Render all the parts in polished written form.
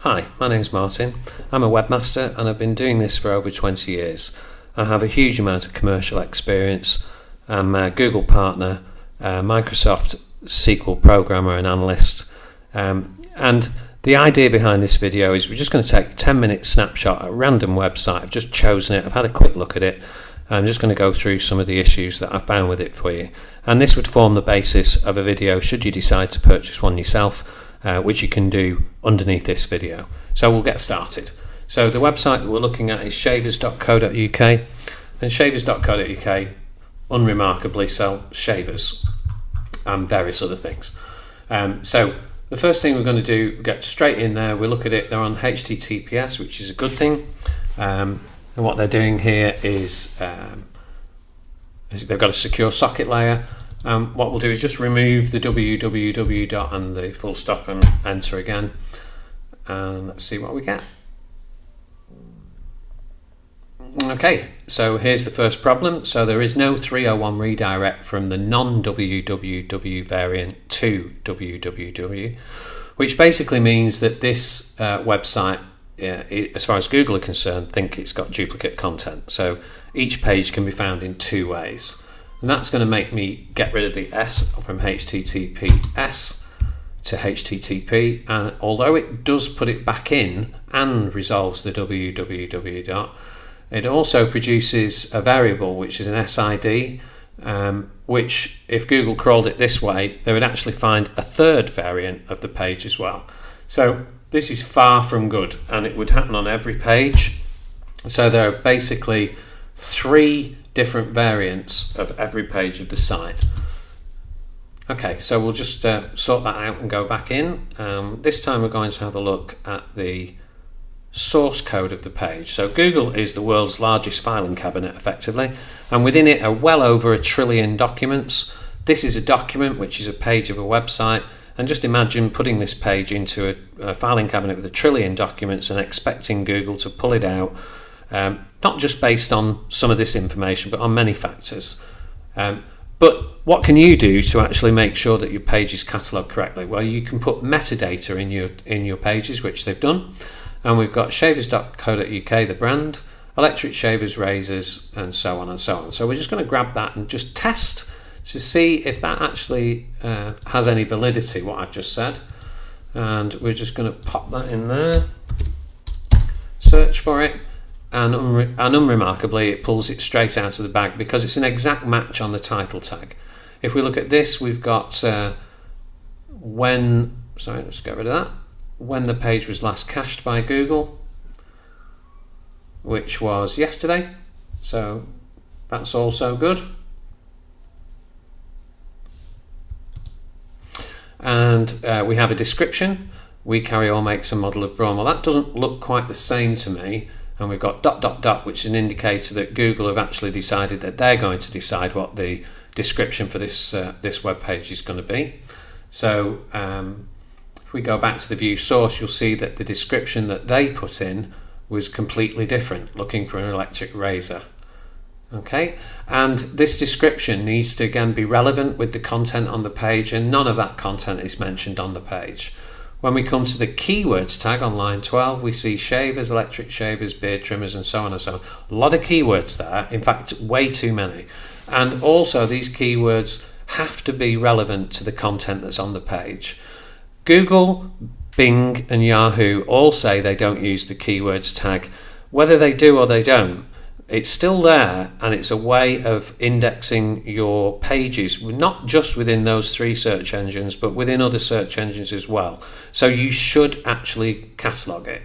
Hi, my name's Martin. I'm a webmaster and I've been doing this for over 20 years. I have a huge amount of commercial experience. I'm a Google partner, a Microsoft SQL programmer and analyst. And the idea behind this video is we're just going to take a 10-minute snapshot at a random website. I've just chosen it, I've had a quick look at it. I'm just going to go through some of the issues that I found with it for you. And this would form the basis of a video should you decide to purchase one yourself, which you can do underneath this video. So we'll get started. So the website that we're looking at is shavers.co.uk, and shavers.co.uk unremarkably sell shavers and various other things. So the first thing we're going to do, get straight in there, we look at it, they're on HTTPS, which is a good thing. And what they're doing here is they've got a secure socket layer. What we'll do is just remove the www and the full stop and enter again, and let's see what we get. Okay, so here's the first problem. So there is no 301 redirect from the non-www variant to www, which basically means that this website, as far as Google are concerned, think it's got duplicate content. So each page can be found in two ways. And that's going to make me get rid of the S from HTTPS to HTTP. And although it does put it back in and resolves the www, it also produces a variable which is an SID, which if Google crawled it this way, they would actually find a third variant of the page as well. So this is far from good, and it would happen on every page. So there are basically three different variants of every page of the site. Okay, so we'll just sort that out and go back in. This time we're going to have a look at the source code of the page. So Google is the world's largest filing cabinet effectively, and within it are well over 1 trillion documents. This is a document which is a page of a website, and just imagine putting this page into a filing cabinet with 1 trillion documents and expecting Google to pull it out, not just based on some of this information, but on many factors. But what can you do to actually make sure that your page is catalogued correctly? Well, you can put metadata in your pages, which they've done. And we've got shavers.co.uk, the brand, electric shavers, razors, and so on and so on. So we're just going to grab that and just test to see if that actually has any validity, what I've just said. And we're just going to pop that in there, search for it, and unremarkably it pulls it straight out of the bag because it's an exact match on the title tag. If we look at this, we've got let's get rid of that. When the page was last cached by Google, which was yesterday, so that's also good. And we have a description. We carry all makes and model of brawn. Well, that doesn't look quite the same to me. And we've got ... which is an indicator that Google have actually decided that they're going to decide what the description for this web page is going to be. So if we go back to the view source, you'll see that the description that they put in was completely different, looking for an electric razor. Okay, and this description needs to again be relevant with the content on the page, and none of that content is mentioned on the page. When we come to the keywords tag on line 12, we see shavers, electric shavers, beard trimmers, and so on and so on. A lot of keywords there, in fact, way too many. And also these keywords have to be relevant to the content that's on the page. Google, Bing, and Yahoo all say they don't use the keywords tag. Whether they do or they don't, it's still there, and it's a way of indexing your pages, not just within those three search engines, but within other search engines as well. So you should actually catalog it.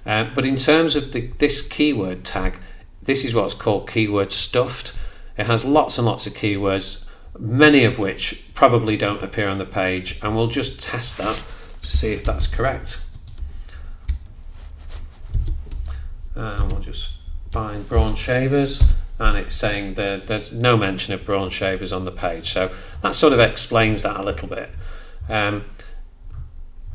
But in terms of this keyword tag, this is what's called keyword stuffed. It has lots and lots of keywords, many of which probably don't appear on the page, and we'll just test that to see if that's correct. And we'll just find brawn shavers, and it's saying that there's no mention of brawn shavers on the page, so that sort of explains that a little bit.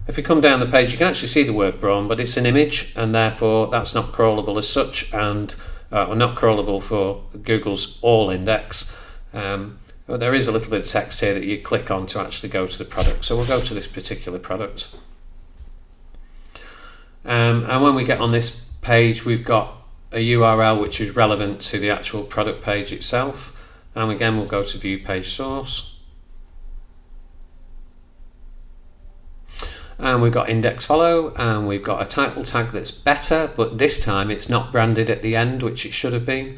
If we come down the page, you can actually see the word brawn, but it's an image, and therefore that's not crawlable as such, and not crawlable for Google's all index. But there is a little bit of text here that you click on to actually go to the product. So we'll go to this particular product. And when we get on this page, we've got a URL which is relevant to the actual product page itself. And again, we'll go to view page source. And we've got index follow, and we've got a title tag that's better, but this time it's not branded at the end, which it should have been.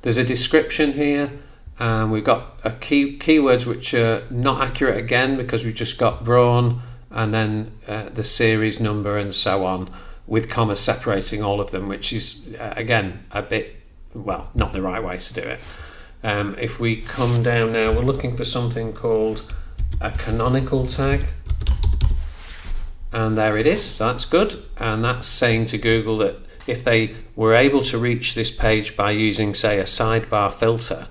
There's a description here, and we've got a keywords which are not accurate again, because we've just got Braun and then the series number and so on, with commas separating all of them, which is again a bit, well, not the right way to do it. If we come down now, we're looking for something called a canonical tag, and there it is. So that's good, and that's saying to Google that if they were able to reach this page by using, say, a sidebar filter,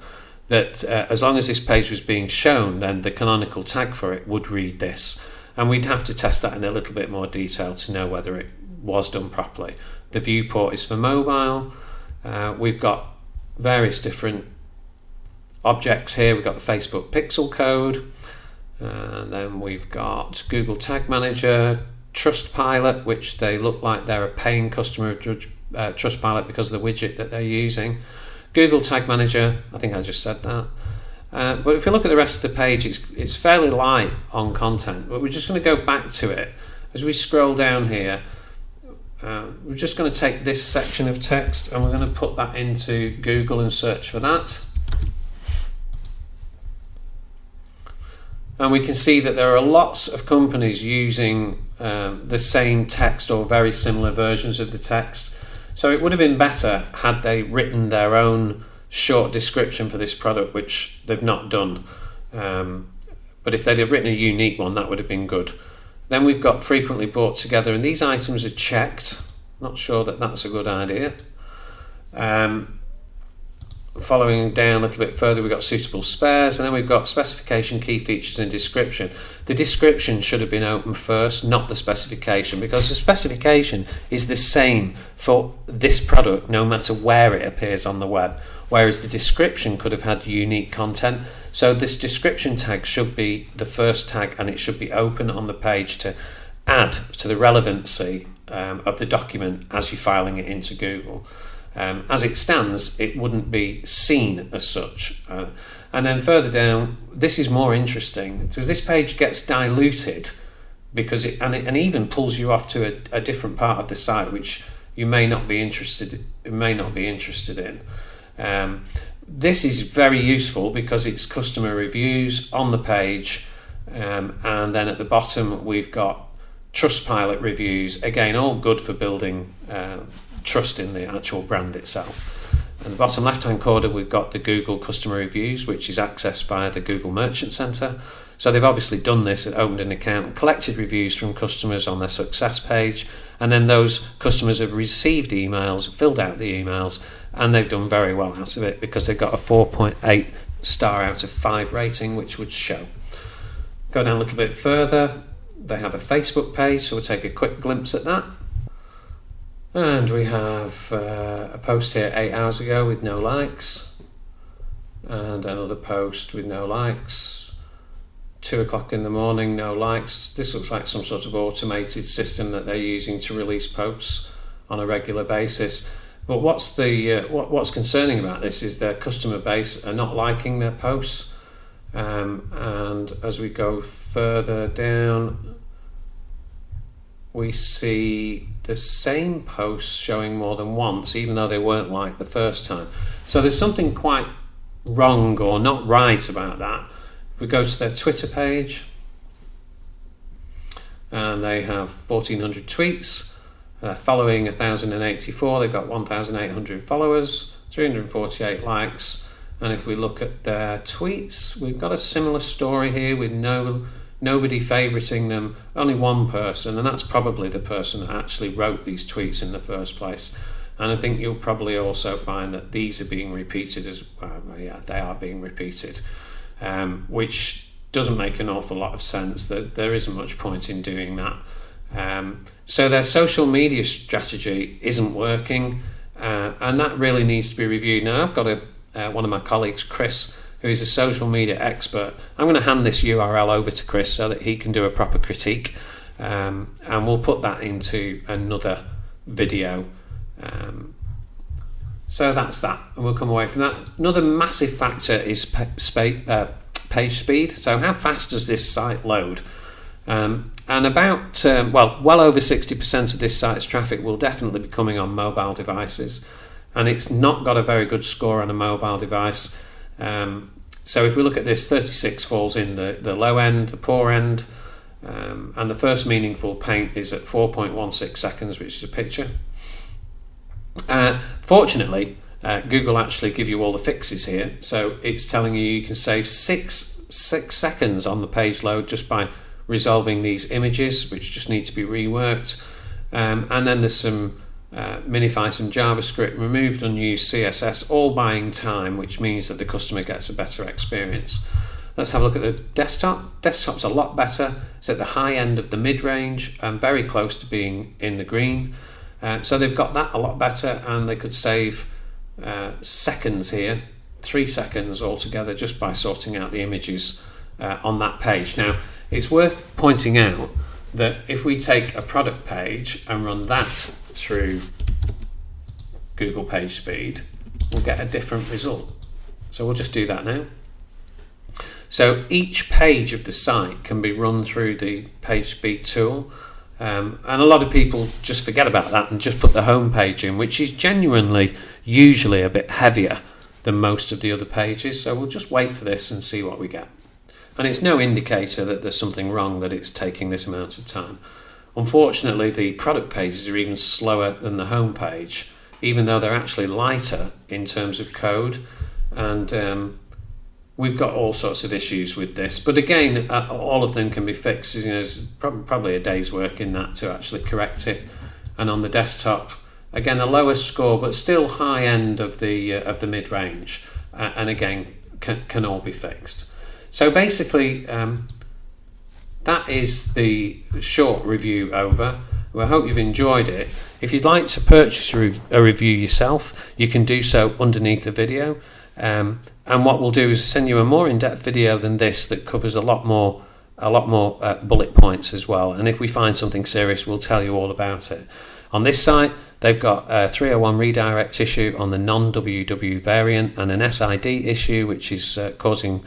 that as long as this page was being shown, then the canonical tag for it would read this. And we'd have to test that in a little bit more detail to know whether it was done properly. The viewport is for mobile. We've got various different objects here. We've got the Facebook pixel code, and then we've got Google Tag Manager, Trustpilot, which they look like they're a paying customer of Trustpilot because of the widget that they're using. Google Tag Manager, I think I just said that. But if you look at the rest of the page, it's fairly light on content, but we're just going to go back to it. As we scroll down here, we're just going to take this section of text and we're going to put that into Google and search for that. And we can see that there are lots of companies using the same text or very similar versions of the text. So it would have been better had they written their own short description for this product, which they've not done. But if they'd have written a unique one, that would have been good. Then we've got frequently bought together, and these items are checked. Not sure that that's a good idea. Following down a little bit further, we've got suitable spares, and then we've got specification, key features and description. The description should have been open first, not the specification, because the specification is the same for this product no matter where it appears on the web, whereas the description could have had unique content. So this description tag should be the first tag, and it should be open on the page to add to the relevancy of the document as you're filing it into Google. As it stands, it wouldn't be seen as such. And then further down, this is more interesting because this page gets diluted because it even pulls you off to a different part of the site which you may not be interested in. This is very useful because it's customer reviews on the page, and then at the bottom we've got Trustpilot reviews, again all good for building trust in the actual brand itself. In the bottom left hand corner we've got the Google customer reviews, which is accessed via the Google Merchant Center. So they've obviously done this and opened an account and collected reviews from customers on their success page, and then those customers have received emails, filled out the emails, and they've done very well out of it because they've got a 4.8 star out of 5 rating, which would show. Go down a little bit further, they have a Facebook page, so we'll take a quick glimpse at that. And we have a post here 8 hours ago with no likes, and another post with no likes, 2 o'clock in the morning, no likes. This looks like some sort of automated system that they're using to release posts on a regular basis. But what's concerning about this is their customer base are not liking their posts. And as we go further down, we see the same posts showing more than once, even though they weren't liked the first time. So there's something quite wrong or not right about that. If we go to their Twitter page, and they have 1,400 tweets, following 1,084, they've got 1,800 followers, 348 likes. And if we look at their tweets, we've got a similar story here with nobody favoriting them, only one person, and that's probably the person that actually wrote these tweets in the first place. And I think you'll probably also find that these are being repeated as well. Yeah, they are being repeated, which doesn't make an awful lot of sense. There isn't much point in doing that. So their social media strategy isn't working, and that really needs to be reviewed. Now I've got one of my colleagues, Chris, who is a social media expert. I'm going to hand this URL over to Chris so that he can do a proper critique. and we'll put that into another video. So that's that, and we'll come away from that. Another massive factor is page speed. So how fast does this site load? And about well over 60% of this site's traffic will definitely be coming on mobile devices, and it's not got a very good score on a mobile device. So if we look at this, 36 falls in the low end, the poor end, and the first meaningful paint is at 4.16 seconds, which is a picture. Fortunately, Google actually give you all the fixes here, so it's telling you can save six seconds on the page load just by resolving these images, which just need to be reworked, and then there's some minify some JavaScript, removed unused CSS, all buying time, which means that the customer gets a better experience. Let's have a look at the desktop. Desktop's a lot better. It's at the high end of the mid-range and very close to being in the green. So they've got that a lot better, and they could save seconds here, 3 seconds altogether, just by sorting out the images on that page. Now, it's worth pointing out that if we take a product page and run that through Google Page Speed, we'll get a different result. So we'll just do that now. So each page of the site can be run through the Page Speed tool. And a lot of people just forget about that and just put the home page in, which is genuinely usually a bit heavier than most of the other pages. So we'll just wait for this and see what we get. And it's no indicator that there's something wrong that it's taking this amount of time. Unfortunately, the product pages are even slower than the home page, even though they're actually lighter in terms of code. And we've got all sorts of issues with this, but again, all of them can be fixed. You know, there's probably a day's work in that to actually correct it. And on the desktop, again, a lower score, but still high end of the mid-range, and again, can all be fixed. So basically, that is the short review over. Well, I hope you've enjoyed it. If you'd like to purchase a review yourself, you can do so underneath the video. And what we'll do is send you a more in-depth video than this that covers a lot more bullet points as well. And if we find something serious, we'll tell you all about it. On this site, they've got a 301 redirect issue on the non-WW variant and an SID issue, which is causing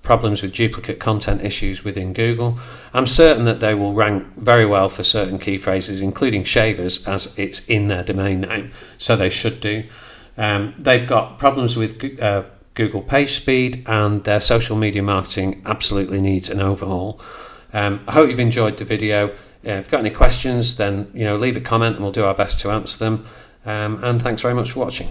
problems with duplicate content issues within Google. I'm certain that they will rank very well for certain key phrases, including shavers, as it's in their domain name, so they should do. They've got problems with Google Page Speed, and their social media marketing absolutely needs an overhaul. I hope you've enjoyed the video. If you've got any questions, then leave a comment and we'll do our best to answer them. And thanks very much for watching.